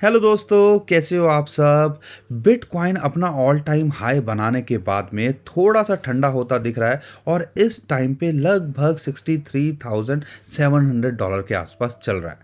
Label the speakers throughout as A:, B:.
A: Hello दोस्तों, कैसे हो आप सब। बिटकॉइन अपना ऑल टाइम हाई बनाने के बाद में थोड़ा सा ठंडा होता दिख रहा है और इस टाइम पे लगभग $63,700 के आसपास चल रहा है।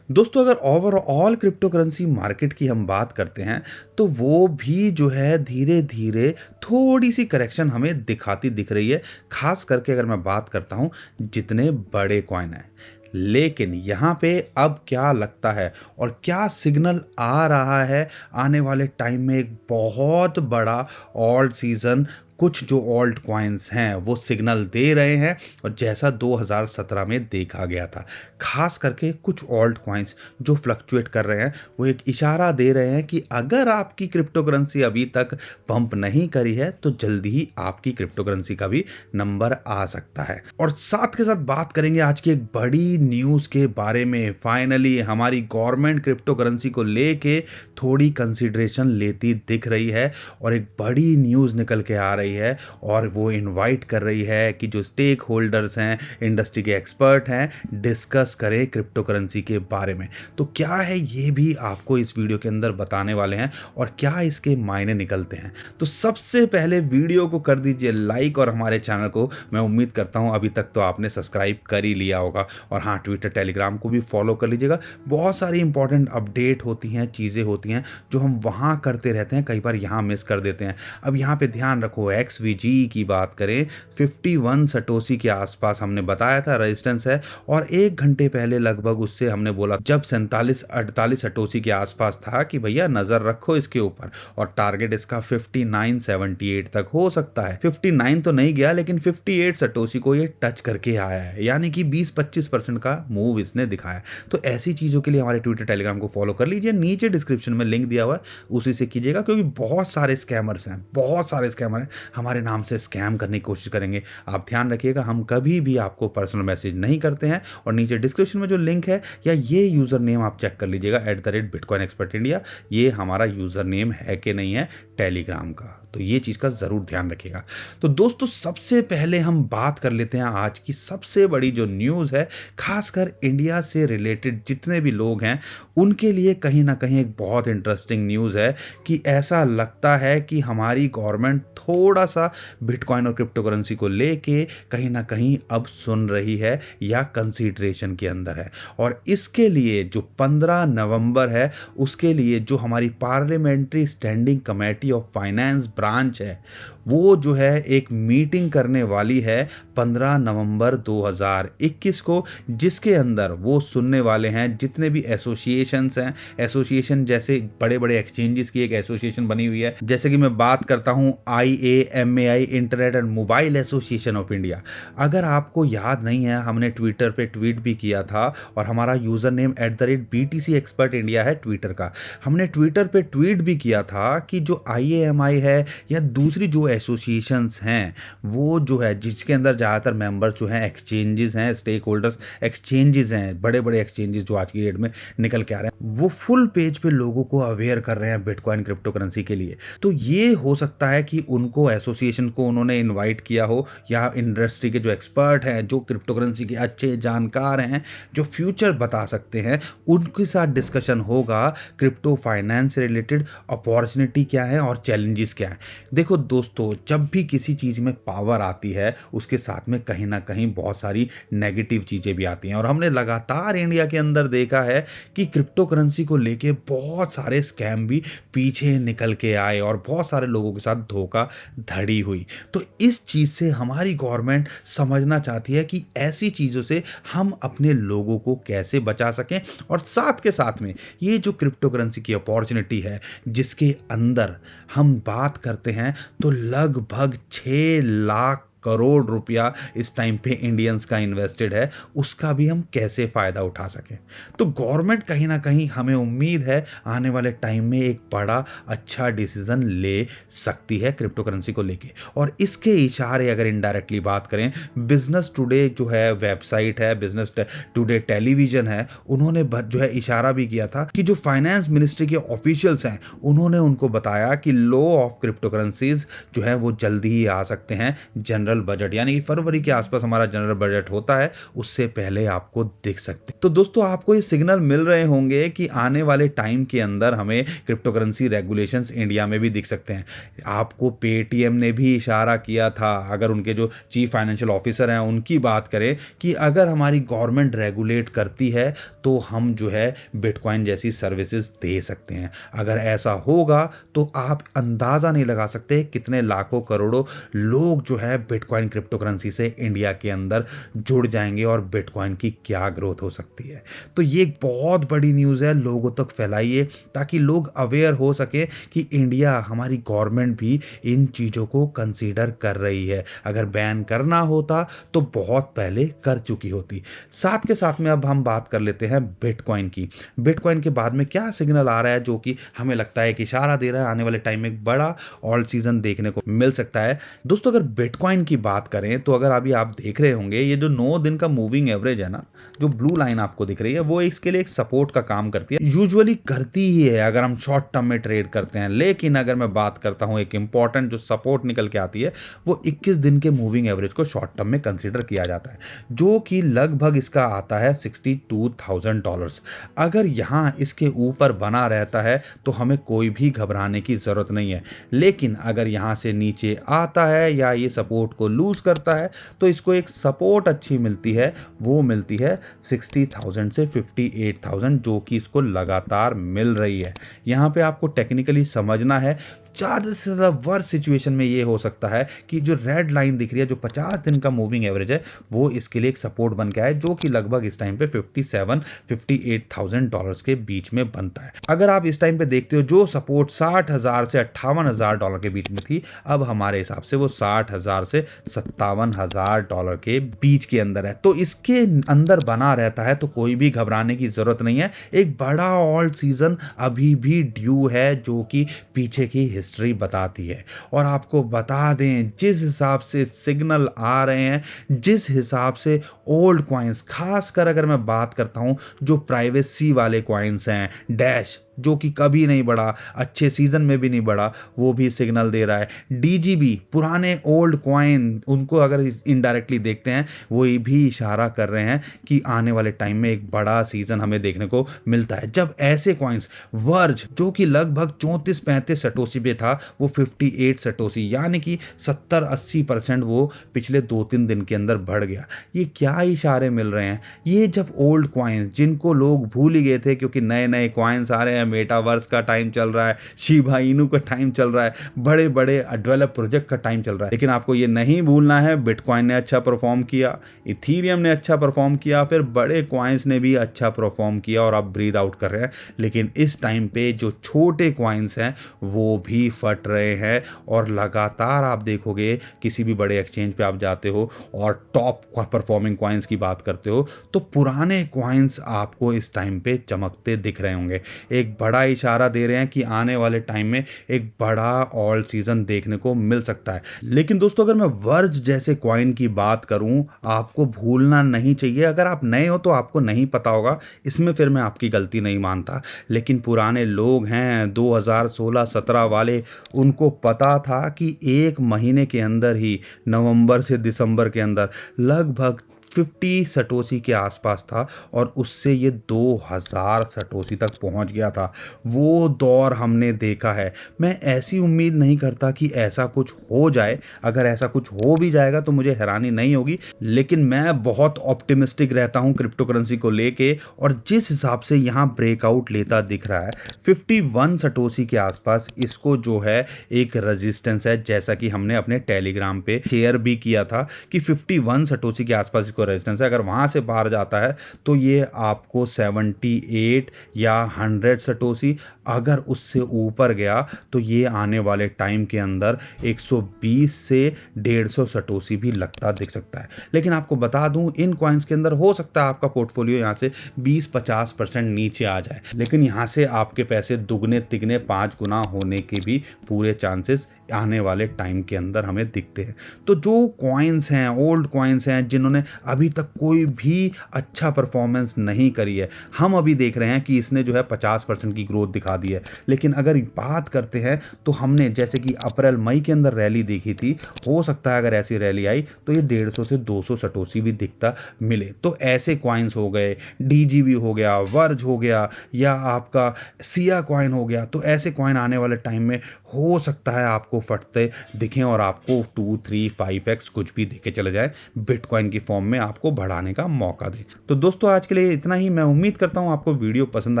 A: दोस्तों, अगर ओवरऑल क्रिप्टो करेंसी मार्केट की हम बात करते हैं तो वो भी जो है धीरे धीरे थोड़ी सी करेक्शन हमें दिखाती दिख रही है। खास करके अगर मैं बात करता हूँ जितने बड़े कॉइन हैं, लेकिन यहाँ पे अब क्या लगता है और क्या सिग्नल आ रहा है, आने वाले टाइम में एक बहुत बड़ा ऑल्ट सीजन कुछ जो ऑल्ट कॉइन्स हैं वो सिग्नल दे रहे हैं। और जैसा 2017 में देखा गया था, खास करके कुछ ऑल्ट कॉइन्स जो फ्लक्चुएट कर रहे हैं वो एक इशारा दे रहे हैं कि अगर आपकी क्रिप्टो करेंसी अभी तक पंप नहीं करी है तो जल्दी ही आपकी क्रिप्टो करेंसी का भी नंबर आ सकता है। और साथ के साथ बात करेंगे आज की एक बड़ी न्यूज़ के बारे में। फाइनली हमारी गवर्नमेंट क्रिप्टो करेंसी को लेके थोड़ी कंसिडरेशन लेती दिख रही है और एक बड़ी न्यूज़ निकल के आ रही है और वो इनवाइट कर रही है कि जो स्टेक होल्डर्स हैं, इंडस्ट्री के एक्सपर्ट हैं, डिस्कस करें क्रिप्टो करेंसी के बारे में। तो क्या है ये भी आपको इस वीडियो के अंदर बताने वाले हैं और क्या इसके मायने निकलते हैं। तो सबसे पहले वीडियो को कर दीजिए लाइक और हमारे चैनल को मैं उम्मीद करता हूं अभी तक तो आपने सब्सक्राइब कर ही लिया होगा। और हाँ, ट्विटर टेलीग्राम को भी फॉलो कर लीजिएगा। बहुत सारी इंपॉर्टेंट अपडेट होती हैं, चीज़ें होती हैं जो हम वहाँ करते रहते हैं, कई बार यहाँ मिस कर देते हैं। अब यहाँ पे ध्यान रखो, XVG की बात करें 51 सटोसी के आसपास हमने बताया था रेजिस्टेंस है, और 1 घंटे पहले लगभग उससे हमने बोला जब 47-48 सटोसी के आसपास था कि भैया नज़र रखो इसके ऊपर, और टारगेट इसका 5978 तक हो सकता है। 59 तो नहीं गया लेकिन 58 सटोसी को ये टच करके आया है, यानी कि 20-25% का मूव इसने दिखाया। तो ऐसी चीज़ों के लिए हमारे ट्विटर टेलीग्राम को फॉलो कर लीजिए, नीचे डिस्क्रिप्शन में लिंक दिया हुआ है, उसी से कीजिएगा। क्योंकि बहुत सारे स्कैमर्स हैं, बहुत सारे स्कैमर हैं हमारे नाम से स्कैम करने की कोशिश करेंगे। आप ध्यान रखिएगा, हम कभी भी आपको पर्सनल मैसेज नहीं करते हैं। और नीचे डिस्क्रिप्शन में जो लिंक है या ये यूज़र नेम आप चेक कर लीजिएगा, @bitcoinexpertindia, ये हमारा यूज़र नेम है कि नहीं है टेलीग्राम का। तो ये चीज़ का ज़रूर ध्यान रखिएगा। तो दोस्तों, सबसे पहले हम बात कर लेते हैं आज की सबसे बड़ी जो न्यूज़ है, खासकर इंडिया से रिलेटेड जितने भी लोग हैं उनके लिए कहीं ना कहीं एक बहुत इंटरेस्टिंग न्यूज़ है कि ऐसा लगता है कि हमारी गवर्नमेंट थोड़ा सा बिटकॉइन और क्रिप्टो करेंसी को लेके कहीं ना कहीं अब सुन रही है या कंसीडरेशन के अंदर है। और इसके लिए जो 15 नवंबर है, उसके लिए जो हमारी parliamentary standing committee of finance branch है, वो जो है एक मीटिंग करने वाली है 15 नवंबर 2021 को, जिसके अंदर वो सुनने वाले हैं जितने भी एसोसिएशंस हैं। एसोसिएशन जैसे बड़े बड़े एक्सचेंजेस की एक एसोसिएशन बनी हुई है, जैसे कि मैं बात करता हूं IAMAI, internet and mobile association of India. अगर आपको याद नहीं है, हमने ट्विटर पे ट्वीट भी किया था और हमारा user name @BTC expert India है ट्विटर का। हमने ट्विटर पे ट्वीट भी किया था कि जो IAMAI है या दूसरी जो एसोसिएशंस हैं, वो जो है जिसके अंदर ज़्यादातर मेंबर्स जो हैं एक्सचेंजेस हैं, स्टेक होल्डर्स एक्सचेंजेस हैं, बड़े बड़े एक्सचेंजेस जो आज की डेट में निकल के आ रहे हैं, वो फुल पेज पे लोगों को अवेयर कर रहे हैं बिटकॉइन क्रिप्टो करेंसी के लिए। तो ये हो सकता है कि उनको एसोसिएशन को उन्होंने इनवाइट किया हो, या इंडस्ट्री के जो एक्सपर्ट हैं, जो क्रिप्टो करेंसी के अच्छे जानकार हैं, जो फ्यूचर बता सकते हैं, उनके साथ डिस्कशन होगा क्रिप्टो फाइनेंस से रिलेटेड अपॉर्चुनिटी क्या है और चैलेंजेस क्या है। देखो दोस्तों, जब भी किसी चीज़ में पावर आती है उसके साथ में कहीं ना कहीं बहुत सारी नेगेटिव चीज़ें भी आती हैं। और हमने लगातार इंडिया के अंदर देखा है कि क्रिप्टो करेंसी को लेके बहुत सारे स्कैम भी पीछे निकल के आए और बहुत सारे लोगों के साथ धोखाधड़ी हुई। तो इस चीज़ से हमारी गवर्नमेंट समझना चाहती है कि ऐसी चीज़ों से हम अपने लोगों को कैसे बचा सकें। और साथ के साथ में ये जो क्रिप्टो करेंसी की अपॉर्चुनिटी है जिसके अंदर हम बात करते हैं, तो लगभग 6 लाख करोड़ रुपया इस टाइम पे इंडियंस का इन्वेस्टेड है, उसका भी हम कैसे फ़ायदा उठा सकें। तो गवर्नमेंट कहीं ना कहीं, हमें उम्मीद है आने वाले टाइम में एक बड़ा अच्छा डिसीजन ले सकती है क्रिप्टो करेंसी को लेके। और इसके इशारे अगर इनडायरेक्टली बात करें, बिजनेस टुडे जो है वेबसाइट है, बिजनेस टुडे टेलीविजन है, उन्होंने जो है इशारा भी किया था कि जो फाइनेंस मिनिस्ट्री के ऑफिशियल्स हैं उन्होंने उनको बताया कि लॉ ऑफ क्रिप्टो करेंसीज जो है वो जल्दी ही आ सकते हैं जनवरी जनरल बजट यानी कि फरवरी के आसपास हमारा जनरल बजट होता है, उससे पहले आपको दिख सकते हैं। तो दोस्तों आपको ये सिग्नल मिल रहे होंगे कि आने वाले टाइम के अंदर हमें क्रिप्टो करेंसी रेगुलेशंस इंडिया में भी दिख सकते हैं। आपको पेटीएम ने भी इशारा किया था, अगर उनके जो चीफ फाइनेंशियल ऑफिसर हैं उनकी बात करें, कि अगर हमारी गवर्नमेंट रेगुलेट करती है तो हम जो है बिटकॉइन जैसी सर्विसेज दे सकते हैं। अगर ऐसा होगा तो आप अंदाज़ा नहीं लगा सकते कितने लाखों करोड़ों लोग जो है बिटकॉइन क्रिप्टो करेंसी से इंडिया के अंदर जुड़ जाएंगे और बिटकॉइन की क्या ग्रोथ हो सकती है। तो ये एक बहुत बड़ी न्यूज़ है, लोगों तक फैलाइए ताकि लोग अवेयर हो सके कि इंडिया, हमारी गवर्नमेंट भी इन चीज़ों को कंसीडर कर रही है। अगर बैन करना होता तो बहुत पहले कर चुकी होती। साथ के साथ में अब हम बात कर लेते हैं बिटकॉइन की। बिटकॉइन के बाद में क्या सिग्नल आ रहा है जो कि हमें लगता है कि इशारा दे रहा है आने वाले टाइम में एक बड़ा ऑल्ट सीजन देखने को मिल सकता है। दोस्तों अगर बिटकॉइन की बात करें तो अगर अभी आप देख रहे होंगे ये जो 9 दिन का मूविंग एवरेज है ना, जो ब्लू लाइन आपको दिख रही है, वो इसके लिए एक सपोर्ट का काम करती है, यूजुअली करती ही है अगर हम शॉर्ट टर्म में ट्रेड करते हैं। लेकिन अगर मैं बात करता हूं एक इंपॉर्टेंट जो सपोर्ट निकल के आती है, वो 21 दिन के मूविंग एवरेज को शॉर्ट टर्म में कंसीडर किया जाता है, जो कि लगभग इसका आता है $62,000। अगर यहां इसके ऊपर बना रहता है तो हमें कोई भी घबराने की जरूरत नहीं है। लेकिन अगर यहां से नीचे आता है या ये सपोर्ट को लूज करता है तो इसको एक सपोर्ट अच्छी मिलती है, वो मिलती है 60,000 से 58,000, जो कि इसको लगातार मिल रही है। यहां पे आपको टेक्निकली समझना है, ज़्यादा से ज़्यादा वर्स्ट सिचुएशन में ये हो सकता है कि जो रेड लाइन दिख रही है, जो 50 दिन का मूविंग एवरेज है, वो इसके लिए एक सपोर्ट बन के आए, जो कि लगभग इस टाइम पे $57,000-58,000 के बीच में बनता है। अगर आप इस टाइम पे देखते हो जो सपोर्ट 60,000 से $58,000 के बीच में थी, अब हमारे हिसाब से वो 60,000 से $57,000 के बीच के अंदर है। तो इसके अंदर बना रहता है तो कोई भी घबराने की जरूरत नहीं है। एक बड़ा ऑल्ट सीजन अभी भी ड्यू है, जो कि पीछे की हिस्ट्री बताती है। और आपको बता दें, जिस हिसाब से सिग्नल आ रहे हैं, जिस हिसाब से ओल्ड कॉइन्स, खासकर अगर मैं बात करता हूं जो प्राइवेसी वाले कॉइन्स हैं, डैश जो कि कभी नहीं बढ़ा, अच्छे सीजन में भी नहीं बढ़ा, वो भी सिग्नल दे रहा है। डीजीबी, पुराने ओल्ड कॉइन, उनको अगर इनडायरेक्टली देखते हैं, वो भी इशारा कर रहे हैं कि आने वाले टाइम में एक बड़ा सीजन हमें देखने को मिलता है, जब ऐसे कॉइन्स, वर्ज जो कि लगभग 34-35 सटोसी पे था, वो 58 सटोसी, यानी कि 70-80% वो पिछले 2-3 दिन के अंदर बढ़ गया। ये क्या इशारे मिल रहे हैं? ये जब ओल्ड कॉइन्स, जिनको लोग भूल ही गए थे क्योंकि नए नए कॉइन्स आ रहे हैं, मेटावर्स का टाइम चल रहा है, शिबा इनू का टाइम चल रहा है, बड़े बड़े डेवलप प्रोजेक्ट का टाइम चल रहा है, लेकिन आपको ये नहीं भूलना है बिटकॉइन ने अच्छा परफॉर्म किया, इथीरियम ने अच्छा परफॉर्म किया, फिर बड़े कॉइन्स ने भी अच्छा परफॉर्म किया और अब ब्रीद आउट कर रहे हैं। लेकिन इस टाइम पे जो छोटे कॉइन्स हैं वो भी फट रहे हैं। और लगातार आप देखोगे, किसी भी बड़े एक्सचेंज पे आप जाते हो और टॉप परफॉर्मिंग कॉइन्स की बात करते हो, तो पुराने कॉइन्स आपको इस टाइम पे चमकते दिख रहे होंगे। एक बड़ा इशारा दे रहे हैं कि आने वाले टाइम में एक बड़ा ऑल्ट सीजन देखने को मिल सकता है। लेकिन दोस्तों अगर मैं वर्ज जैसे कॉइन की बात करूं, आपको भूलना नहीं चाहिए, अगर आप नए हो तो आपको नहीं पता होगा, इसमें फिर मैं आपकी गलती नहीं मानता, लेकिन पुराने लोग हैं 2016-17 वाले, उनको पता था कि एक महीने के अंदर ही, नवंबर से दिसंबर के अंदर, लगभग 50 सटोसी के आसपास था और उससे ये 2000 सटोसी तक पहुंच गया था। वो दौर हमने देखा है। मैं ऐसी उम्मीद नहीं करता कि ऐसा कुछ हो जाए, अगर ऐसा कुछ हो भी जाएगा तो मुझे हैरानी नहीं होगी, लेकिन मैं बहुत ऑप्टिमिस्टिक रहता हूं क्रिप्टो करेंसी को लेके। और जिस हिसाब से यहाँ ब्रेकआउट लेता दिख रहा है 51 सटोसी के आसपास, इसको जो है एक रेजिस्टेंस है, जैसा कि हमने अपने टेलीग्राम पे शेयर भी किया था कि 51 सटोसी के आसपास इसको रेजिस्टेंस है। अगर वहां से बाहर जाता है तो ये आपको 78 या 100 सटोसी, अगर उससे ऊपर गया तो ये आने वाले टाइम के अंदर 120 से 150 सटोसी भी लगता दिख सकता है। लेकिन आपको बता दूं, इन कॉइन्स के अंदर हो सकता है आपका पोर्टफोलियो यहां से 20-50% नीचे आ जाए, लेकिन यहां से आपके पैसे दुगने तिगने 5 गुना होने के भी पूरे चांसेस आने वाले टाइम के अंदर हमें दिखते हैं। तो जो कॉइन्स हैं, ओल्ड कॉइन्स हैं जिन्होंने अभी तक कोई भी अच्छा परफॉर्मेंस नहीं करी है, हम अभी देख रहे हैं कि इसने जो है 50% की ग्रोथ दिखा दी है। लेकिन अगर बात करते हैं तो हमने जैसे कि अप्रैल मई के अंदर रैली देखी थी, हो सकता है अगर ऐसी रैली आई तो ये 150 से 200 सटोसी भी दिखता मिले। तो ऐसे कॉइन्स हो गए, डीजीबी हो गया, वर्ज हो गया, या आपका सिया कॉइन हो गया, तो ऐसे कॉइन आने वाले टाइम में हो सकता है आपको फटते दिखें और आपको 2, 3, 5x कुछ भी देके चले जाए, बिटकॉइन की फॉर्म में आपको बढ़ाने का मौका दे। तो दोस्तों आज के लिए इतना ही। मैं उम्मीद करता हूँ आपको वीडियो पसंद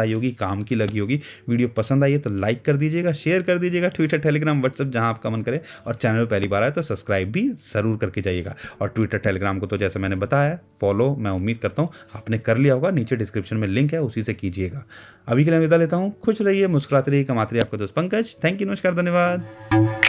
A: आई होगी, काम की लगी होगी। वीडियो पसंद आई है तो लाइक कर दीजिएगा, शेयर कर दीजिएगा, ट्विटर, टेलीग्राम, व्हाट्सएप जहां आपका मन करे, और चैनल पर पहली बार आए तो सब्सक्राइब भी ज़रूर करके जाइएगा। और ट्विटर, टेलीग्राम को तो जैसे मैंने बताया फॉलो मैं उम्मीद करता हूँ आपने कर लिया होगा, नीचे डिस्क्रिप्शन में लिंक है उसी से कीजिएगा। अभी के लिए विदा लेता हूँ, खुश रहिए, मुस्कुराते रहिए, कमाते रहिए। आपका दोस्त पंकज। थैंक यू, नमस्कार, धन्यवाद।